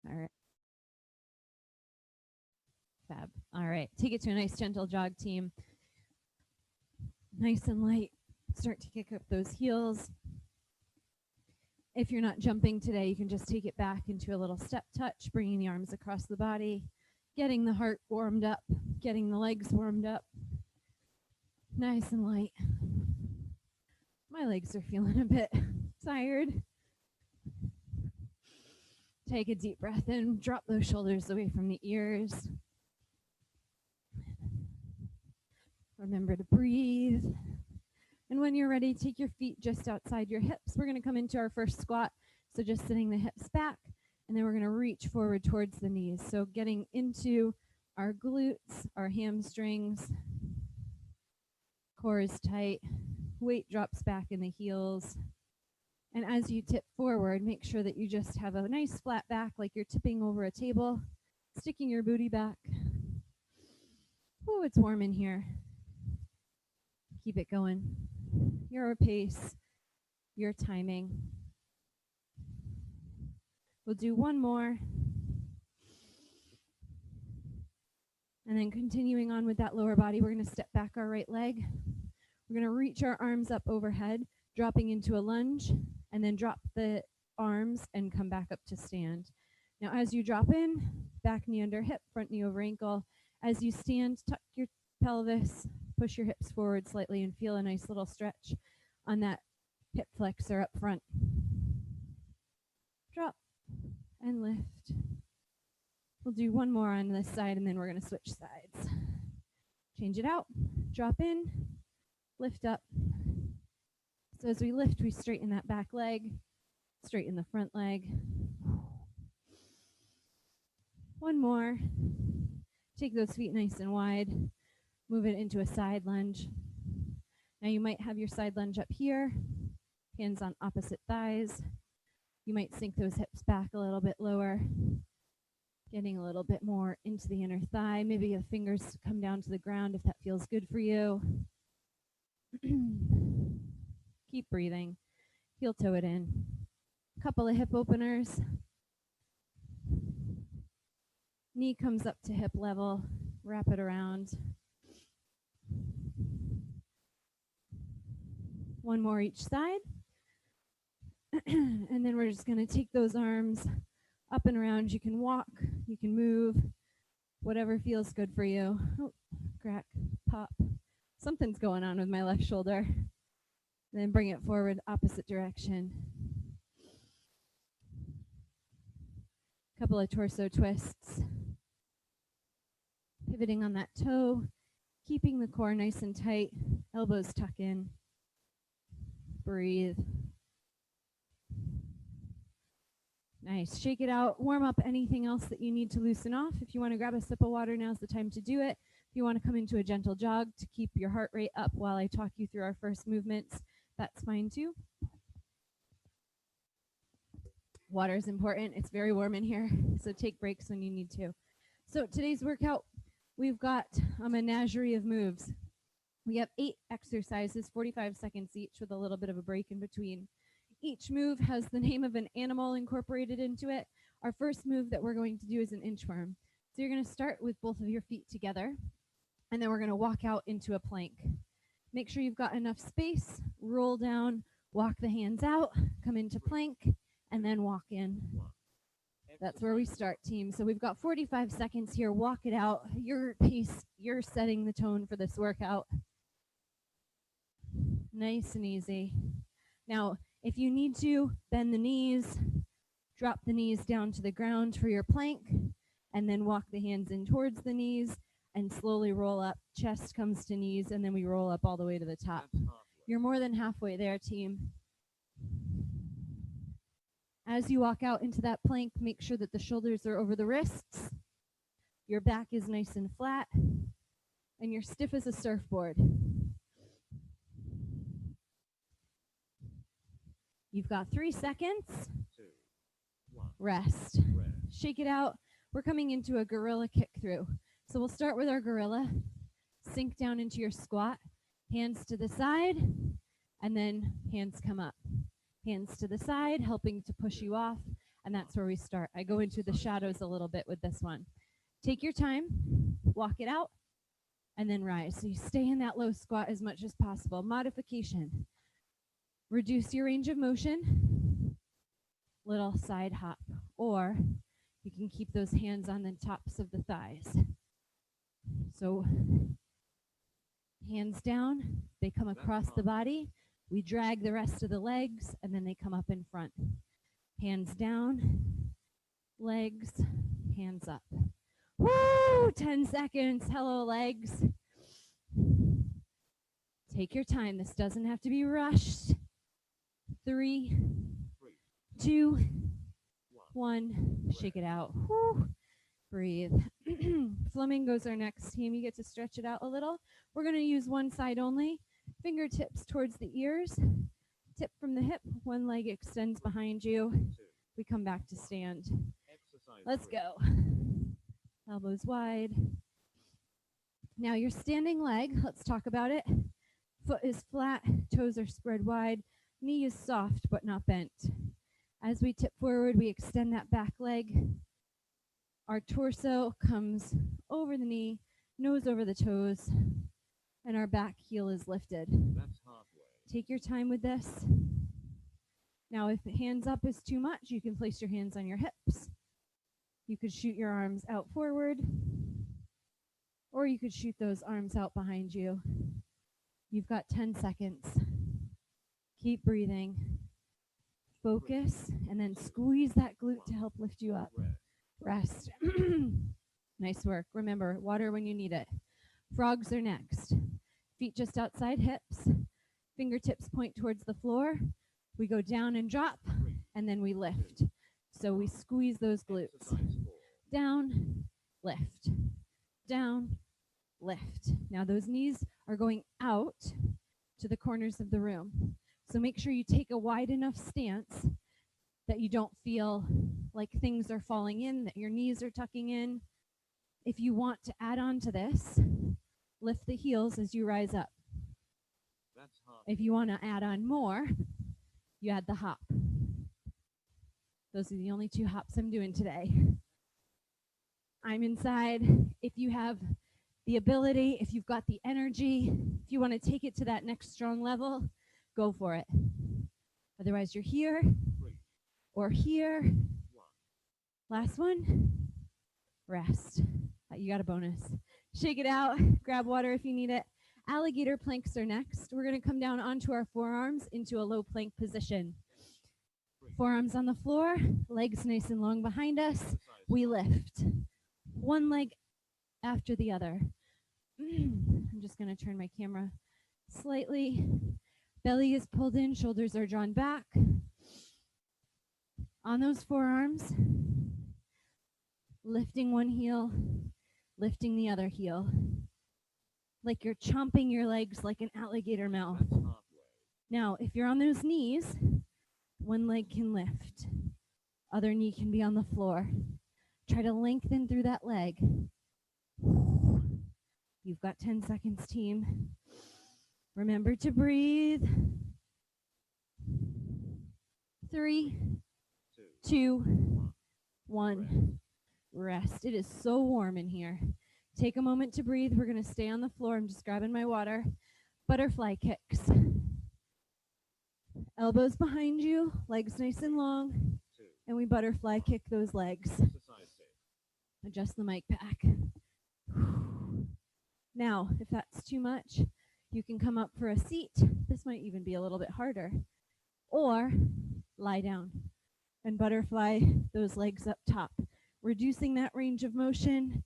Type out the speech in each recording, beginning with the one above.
All right. Fab. All right. Take it to a nice gentle jog, team. Nice and light. Start to kick up those heels. If you're not jumping today, you can just take it back into a little step touch, bringing the arms across the body, getting the heart warmed up, getting the legs warmed up. Nice and light. My legs are feeling a bit tired. Take a deep breath in, drop those shoulders away from the ears. Remember to breathe. And when you're ready, take your feet just outside your hips. We're going to come into our first squat. So just sitting the hips back, and then we're going to reach forward towards the knees. So getting into our glutes, our hamstrings, core is tight, weight drops back in the heels. And as you tip forward, make sure that you just have a nice flat back like you're tipping over a table, sticking your booty back. Oh, it's warm in here. Keep it going. Your pace, your timing. We'll do one more. And then continuing on with that lower body, we're going to step back our right leg. We're going to reach our arms up overhead, dropping into a lunge, and then drop the arms and come back up to stand. Now, as you drop in, back knee under hip, front knee over ankle. As you stand, tuck your pelvis, push your hips forward slightly, and feel a nice little stretch on that hip flexor up front. Drop and lift. We'll do one more on this side, and then we're going to switch sides. Change it out. Drop in, lift up. So as we lift, we straighten that back leg, straighten the front leg. One more. Take those feet nice and wide. Move it into a side lunge. Now you might have your side lunge up here, hands on opposite thighs. You might sink those hips back a little bit lower, getting a little bit more into the inner thigh. Maybe the fingers come down to the ground if that feels good for you. Keep breathing. Heel toe it in. A couple of hip openers. Knee comes up to hip level. Wrap it around. One more each side. And then we're just going to take those arms up and around. You can walk, you can move, whatever feels good for you. Oh, crack, pop. Something's going on with my left shoulder. And then bring it forward, opposite direction. Couple of torso twists. Pivoting on that toe, keeping the core nice and tight, elbows tuck in. Breathe. Nice. Shake it out. Warm up anything else that you need to loosen off. If you want to grab a sip of water, now's the time to do it. If you want to come into a gentle jog to keep your heart rate up while I talk you through our first movements, that's fine too. Water is important. It's very warm in here, so take breaks when you need to. So today's workout, we've got a menagerie of moves. We have 8 exercises, 45 seconds each with a little bit of a break in between. Each move has the name of an animal incorporated into it. Our first move that we're going to do is an inchworm. So you're going to start with both of your feet together, and then we're going to walk out into a plank. Make sure you've got enough space, roll down, walk the hands out, come into plank, and then walk in. That's where we start, team. So we've got 45 seconds here. Walk it out. Your pace, you're setting the tone for this workout. Nice and easy. Now, if you need to, bend the knees, drop the knees down to the ground for your plank, and then walk the hands in towards the knees and slowly roll up. Chest comes to knees, and then we roll up all the way to the top. You're more than halfway there, team. As you walk out into that plank, make sure that the shoulders are over the wrists, your back is nice and flat, and you're stiff as a surfboard. You've got 3 seconds. 2, 1. Rest. Shake it out. We're coming into a gorilla kick through. So we'll start with our gorilla. Sink down into your squat. Hands to the side, and then hands come up. Hands to the side, helping to push you off. And that's where we start. I go into the shadows a little bit with this one. Take your time, walk it out, and then rise. So you stay in that low squat as much as possible. Modification. Reduce your range of motion. Little side hop. Or you can keep those hands on the tops of the thighs. So hands down, they come across the body. We drag the rest of the legs, and then they come up in front. Hands down, legs, hands up. Woo! 10 seconds. Hello, legs. Take your time. This doesn't have to be rushed. 3, 2, 1. Shake it out. Woo. Breathe. Flamingos are next. Team, you get to stretch it out a little. We're going to use one side only. Fingertips towards the ears. Tip from the hip. One leg extends behind you. We come back to stand. Let's go. Elbows wide. Now your standing leg, let's talk about it. Foot is flat, toes are spread wide, knee is soft but not bent. As we tip forward, we extend that back leg. Our torso comes over the knee, nose over the toes, and our back heel is lifted. That's halfway. Take your time with this. Now, if hands up is too much, you can place your hands on your hips. You could shoot your arms out forward, or you could shoot those arms out behind you. You've got 10 seconds. Keep breathing. Focus, and then squeeze that glute to help lift you up. Rest. Nice work. Remember, water when you need it. Frogs are next. Feet just outside hips. Fingertips point towards the floor. We go down and drop, and then we lift. So we squeeze those glutes. Down, lift. Down, lift. Now those knees are going out to the corners of the room. So make sure you take a wide enough stance that you don't feel like things are falling in, that your knees are tucking in. If you want to add on to this, lift the heels as you rise up. If you want to add on more, you add the hop. Those are the only 2 hops I'm doing today. I'm inside. If you have the ability, if you've got the energy, if you want to take it to that next strong level, go for it. Otherwise, you're here or here. Last one. Rest. You got a bonus. Shake it out. Grab water if you need it. Alligator planks are next. We're going to come down onto our forearms into a low plank position. Forearms on the floor, legs nice and long behind us. We lift. One leg after the other. I'm just going to turn my camera slightly. Belly is pulled in, shoulders are drawn back. On those forearms, lifting one heel, lifting the other heel. Like you're chomping your legs like an alligator mouth. Now, if you're on those knees, one leg can lift. Other knee can be on the floor. Try to lengthen through that leg. You've got 10 seconds, team. Remember to breathe. 3, 2, 1. Rest. It is so warm in here. Take a moment to breathe. We're going to stay on the floor. I'm just grabbing my water. Butterfly kicks. Elbows behind you, legs nice and long, and we butterfly kick those legs. Adjust the mic back. Now, if that's too much, you can come up for a seat. This might even be a little bit harder. Or lie down and butterfly those legs up top, reducing that range of motion.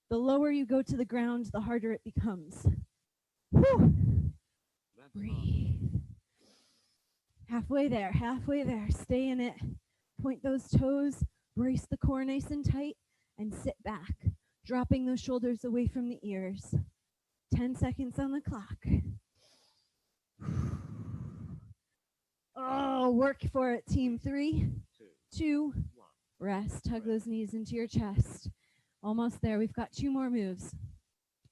The lower you go to the ground, the harder it becomes. Whew. Breathe. Halfway there, halfway there. Stay in it. Point those toes, brace the core nice and tight, and sit back, dropping those shoulders away from the ears. 10 seconds on the clock. Oh, work for it, team. 3, 2, rest. Hug those knees into your chest. Almost there. We've got 2 more moves.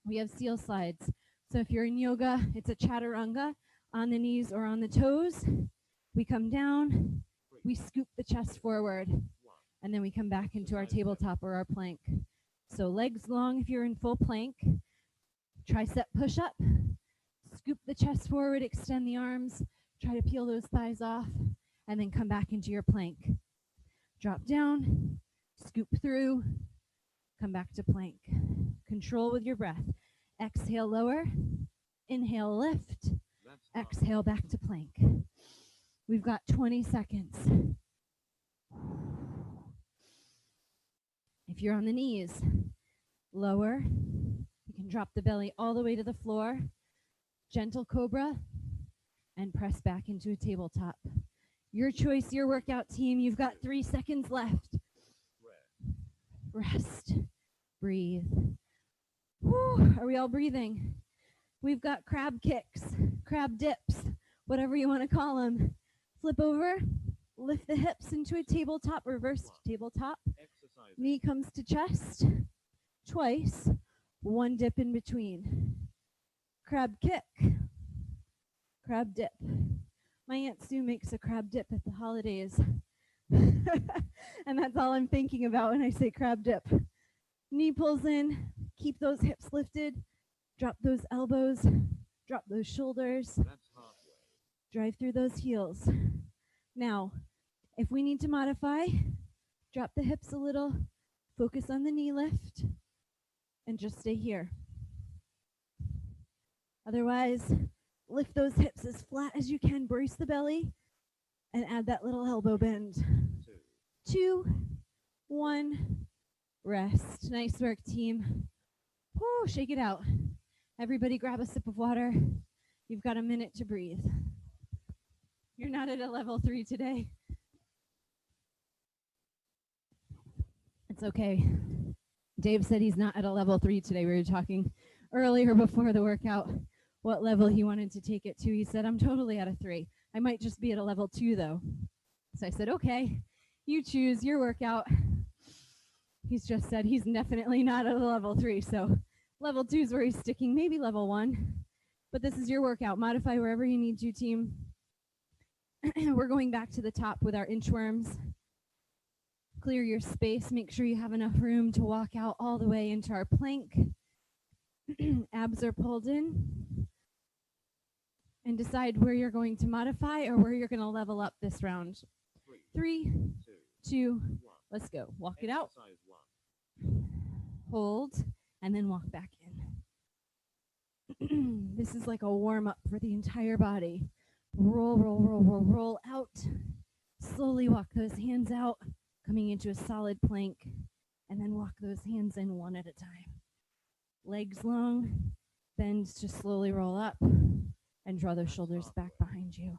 We have seal slides. So if you're in yoga, it's a chaturanga on the knees or on the toes. We come down, We scoop the chest forward, and then we come back into our tabletop or our plank. So legs long if you're in full plank. Tricep push-up. Scoop the chest forward, extend the arms. Try to peel those thighs off, and then come back into your plank. Drop down, scoop through, come back to plank. Control with your breath. Exhale, lower. Inhale, lift. Exhale, back to plank. We've got 20 seconds. If you're on the knees, lower. You can drop the belly all the way to the floor. Gentle cobra, and press back into a tabletop. Your choice, your workout team. You've got 3 seconds left. Rest. Breathe. Whew, are we all breathing? We've got crab kicks, crab dips, whatever you want to call them. Flip over, lift the hips into a tabletop, reverse tabletop. Knee comes to chest. Twice. 1 dip in between. Crab kick. Crab dip. My Aunt Sue makes a crab dip at the holidays. And that's all I'm thinking about when I say crab dip. Knee pulls in. Keep those hips lifted. Drop those elbows. Drop those shoulders. Drive through those heels. Now, if we need to modify, drop the hips a little. Focus on the knee lift. And just stay here. Otherwise, lift those hips as flat as you can. Brace the belly. And add that little elbow bend. 2, 1, rest. Nice work, team. Whew, shake it out. Everybody grab a sip of water. You've got a minute to breathe. You're not at a level 3 today. It's okay. Dave said he's not at a level 3 today. We were talking earlier before the workout what level he wanted to take it to. He said, I'm totally at a 3. I might just be at a level 2 though. So I said, okay, you choose your workout. He's just said he's definitely not at a level 3. So level 2 is where he's sticking, maybe level 1. But this is your workout. Modify wherever you need to, team. We're going back to the top with our inchworms. Clear your space. Make sure you have enough room to walk out all the way into our plank. Abs are pulled in. And decide where you're going to modify or where you're going to level up this round. 3, 2, let's go. Walk it out. Hold, and then walk back in. This is like a warm-up for the entire body. Roll, roll, roll, roll, roll out. Slowly walk those hands out, coming into a solid plank, and then walk those hands in one at a time. Legs long, bend to slowly roll up, and draw those shoulders back behind you.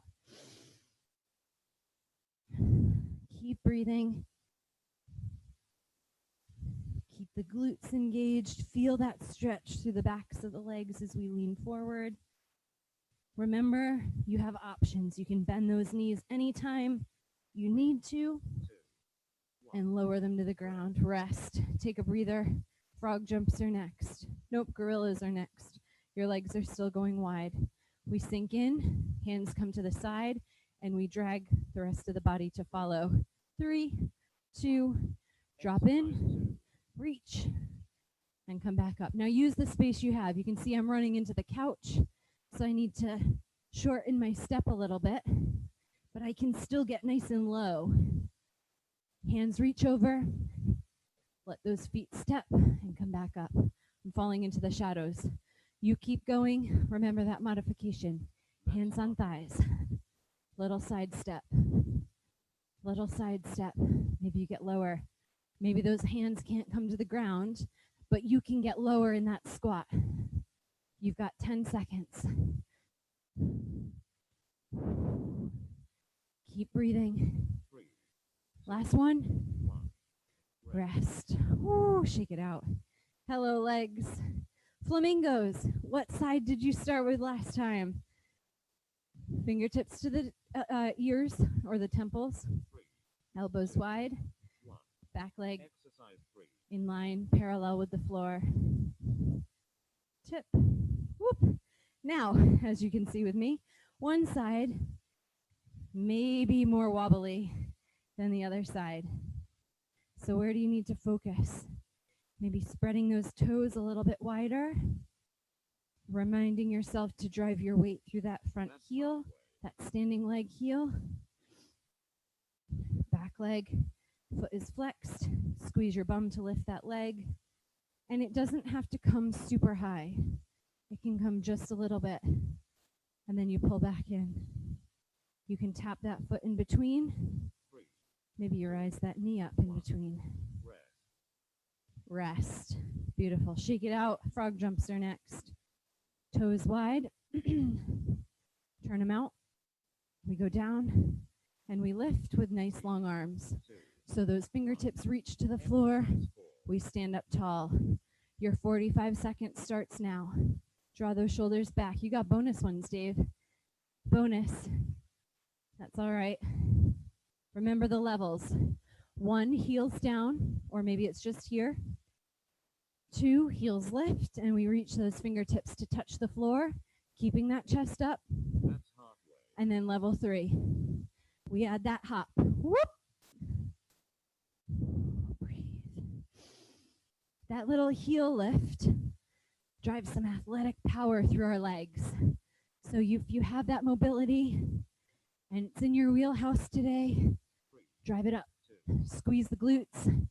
Keep breathing. Keep the glutes engaged. Feel that stretch through the backs of the legs as we lean forward. Remember, you have options. You can bend those knees anytime you need to and lower them to the ground. Rest. Take a breather. Frog jumps are next. Nope, gorillas are next. Your legs are still going wide. We sink in, hands come to the side, and we drag the rest of the body to follow. 3, 2, drop in, reach, and come back up. Now use the space you have. You can see I'm running into the couch, so I need to shorten my step a little bit, but I can still get nice and low. Hands reach over, let those feet step, and come back up. I'm falling into the shadows. You keep going. Remember that modification. Hands on thighs. Little side step. Little side step. Maybe you get lower. Maybe those hands can't come to the ground, but you can get lower in that squat. You've got 10 seconds. Keep breathing. Last one. Rest. Woo, shake it out. Hello, legs. Flamingos. What side did you start with last time? Fingertips to the ears or the temples. Elbows wide. Back leg in line, parallel with the floor. Tip. Whoop. Now, as you can see with me, one side may be more wobbly. then the other side. So where do you need to focus? Maybe spreading those toes a little bit wider, reminding yourself to drive your weight through that front heel, that standing leg heel. Back leg, foot is flexed. Squeeze your bum to lift that leg. And it doesn't have to come super high. It can come just a little bit. And then you pull back in. You can tap that foot in between. Maybe you rise that knee up in between. Rest. Beautiful. Shake it out. Frog jumps are next. Toes wide. Turn them out. We go down and we lift with nice long arms. So those fingertips reach to the floor. We stand up tall. Your 45 seconds starts now. Draw those shoulders back. You got bonus ones, Dave. Bonus. That's all right. Remember the levels. 1, heels down, or maybe it's just here. 2, heels lift, and we reach those fingertips to touch the floor, keeping that chest up. That's halfway. And then level 3. We add that hop. Whoop. Breathe. That little heel lift drives some athletic power through our legs. So if you have that mobility and it's in your wheelhouse today, drive it up. Squeeze the glutes.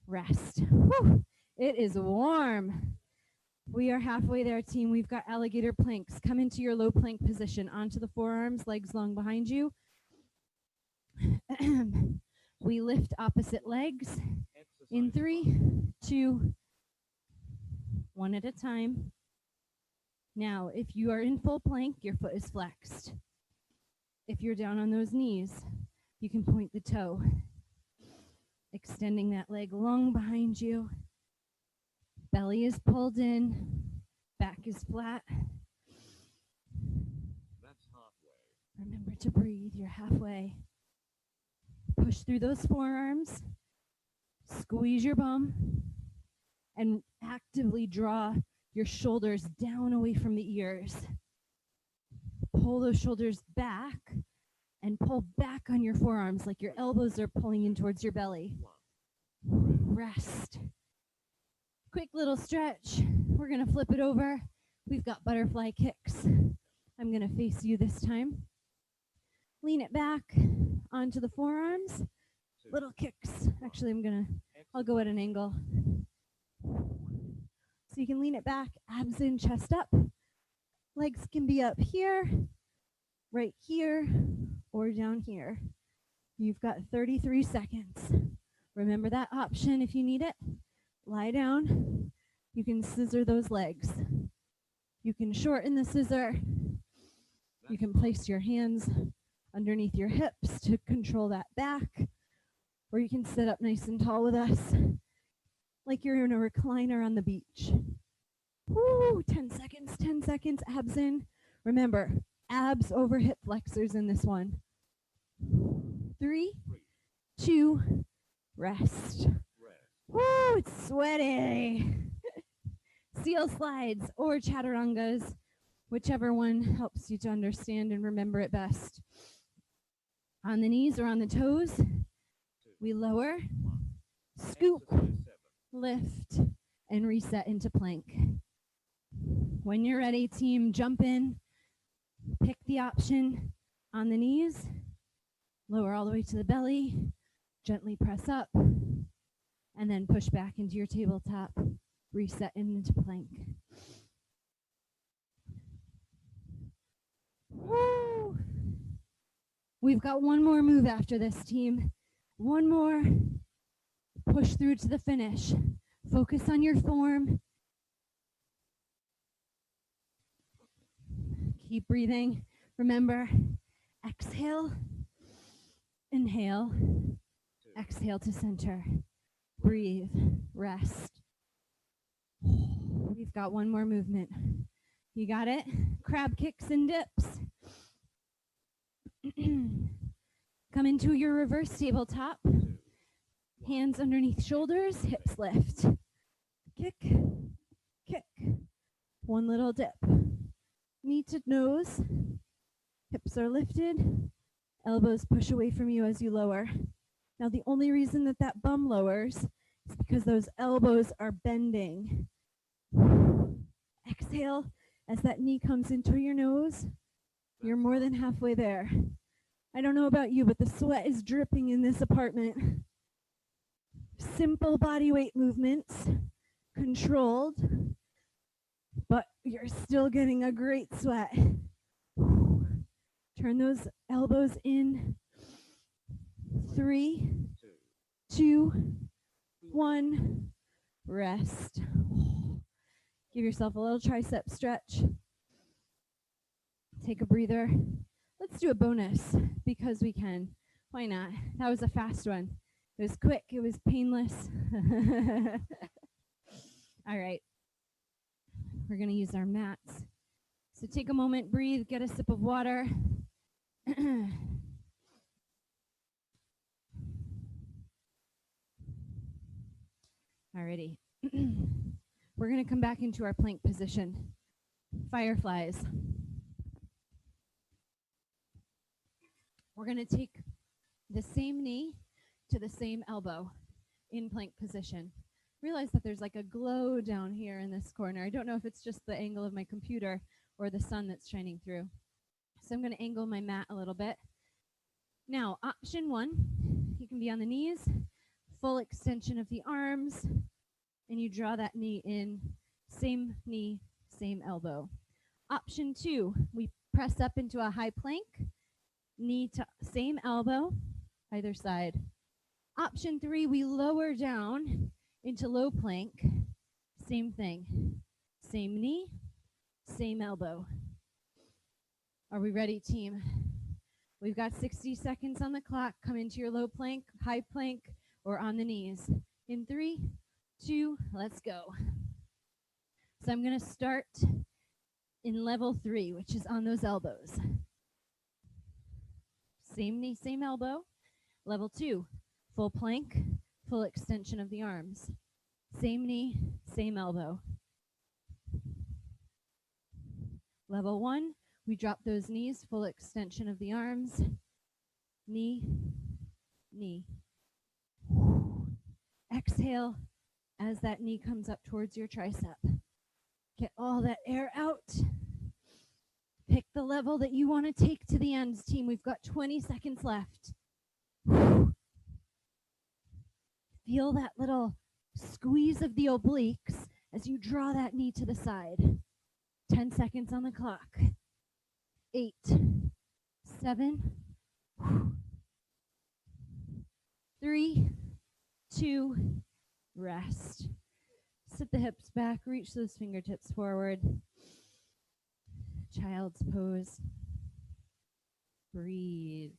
Rest. Whew. It is warm. We are halfway there, team. We've got alligator planks. Come into your low plank position, onto the forearms, legs long behind you. We lift opposite legs in 3, 2, 1 at a time. Now, if you are in full plank, your foot is flexed. If you're down on those knees, you can point the toe, extending that leg long behind you. Belly is pulled in, back is flat. That's halfway. Remember to breathe, you're halfway. Push through those forearms, squeeze your bum, and actively draw your shoulders down away from the ears. Pull those shoulders back and pull back on your forearms like your elbows are pulling in towards your belly. Rest. Quick little stretch. We're going to flip it over. We've got butterfly kicks. I'm going to face you this time. Lean it back onto the forearms. Little kicks. Actually, I'll go at an angle. So you can lean it back, abs in, chest up. Legs can be up here, right here, or down here. You've got 33 seconds. Remember that option if you need it. Lie down. You can scissor those legs. You can shorten the scissor. You can place your hands underneath your hips to control that back. Or you can sit up nice and tall with us like you're in a recliner on the beach. Woo, 10 seconds, abs in. Remember, abs over hip flexors in this one. 3, 2, rest. Woo, it's sweaty. Seal slides or chaturangas, whichever one helps you to understand and remember it best. On the knees or on the toes, we lower, scoop, lift, and reset into plank. When you're ready, team, jump in. Pick the option on the knees. Lower all the way to the belly. Gently press up. And then push back into your tabletop. Reset into plank. Woo! We've got one more move after this, team. One more. Push through to the finish. Focus on your form. Keep breathing. Remember, exhale, inhale, exhale to center. Breathe, rest. We've got one more movement. You got it? Crab kicks and dips. Come into your reverse tabletop. Hands underneath shoulders, hips lift. Kick, kick. One little dip. Knee to nose. Hips are lifted. Elbows push away from you as you lower. Now, the only reason that that bum lowers is because those elbows are bending. Exhale as that knee comes into your nose. You're more than halfway there. I don't know about you, but the sweat is dripping in this apartment. Simple body weight movements, controlled, but you're still getting a great sweat. Turn those elbows in. 3, 2, 1. Rest. Give yourself a little tricep stretch. Take a breather. Let's do a bonus because we can. Why not? That was a fast one. It was quick. It was painless. All right. We're going to use our mats. So take a moment, breathe, get a sip of water. Alrighty. We're going to come back into our plank position. Fireflies. We're going to take the same knee to the same elbow in plank position. Realize that there's like a glow down here in this corner. I don't know if it's just the angle of my computer or the sun that's shining through. So I'm going to angle my mat a little bit. Now, option 1, you can be on the knees, full extension of the arms, and you draw that knee in, same knee, same elbow. Option 2, we press up into a high plank, knee to same elbow, either side. Option 3, we lower down into low plank, same thing, same knee, same elbow. Are we ready, team? We've got 60 seconds on the clock. Come into your low plank, high plank, or on the knees. In 3, 2, let's go. So I'm going to start in level 3, which is on those elbows. Same knee, same elbow. Level 2, full plank, full extension of the arms. Same knee, same elbow. Level 1, we drop those knees, full extension of the arms. Knee, knee. Exhale as that knee comes up towards your tricep. Get all that air out. Pick the level that you want to take to the ends, team. We've got 20 seconds left. Feel that little squeeze of the obliques as you draw that knee to the side. 10 seconds on the clock. 8, 7, 3, 2, rest. Sit the hips back, reach those fingertips forward. Child's pose. Breathe.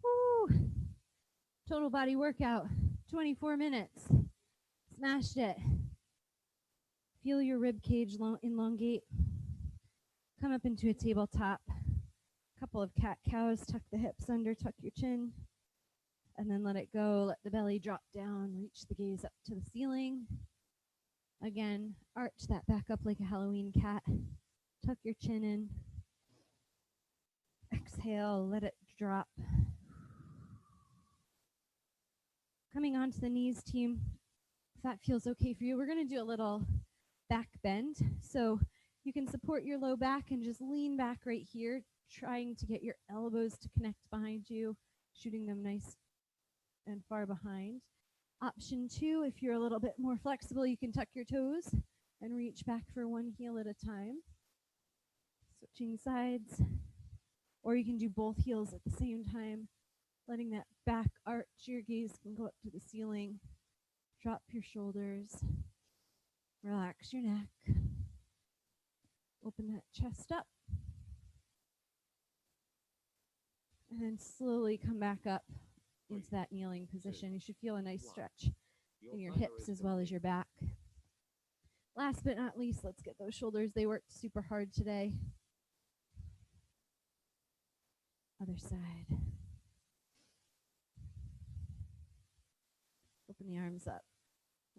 Woo. Total body workout, 24 minutes. Smashed it. Feel your rib cage elongate. Come up into a tabletop. Couple of cat-cows, tuck the hips under, tuck your chin. And then let it go, let the belly drop down, reach the gaze up to the ceiling. Again, arch that back up like a Halloween cat. Tuck your chin in. Exhale, let it drop. Coming onto the knees, team. If that feels okay for you, we're going to do a little back bend. So you can support your low back and just lean back right here, trying to get your elbows to connect behind you, shooting them nice and far behind. Option 2, if you're a little bit more flexible, you can tuck your toes and reach back for one heel at a time. Switching sides. Or you can do both heels at the same time, letting that back arch. Your gaze can go up to the ceiling. Drop your shoulders. Relax your neck. Open that chest up. And then slowly come back up into that kneeling position. You should feel a nice stretch in your hips as well as your back. Last but not least, let's get those shoulders. They worked super hard today. Other side. Open the arms up.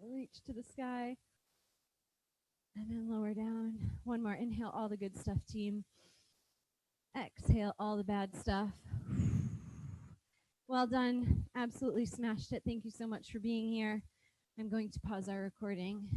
Reach to the sky. And then lower down. One more. Inhale all the good stuff, team. Exhale all the bad stuff. Well done. Absolutely smashed it. Thank you so much for being here. I'm going to pause our recording.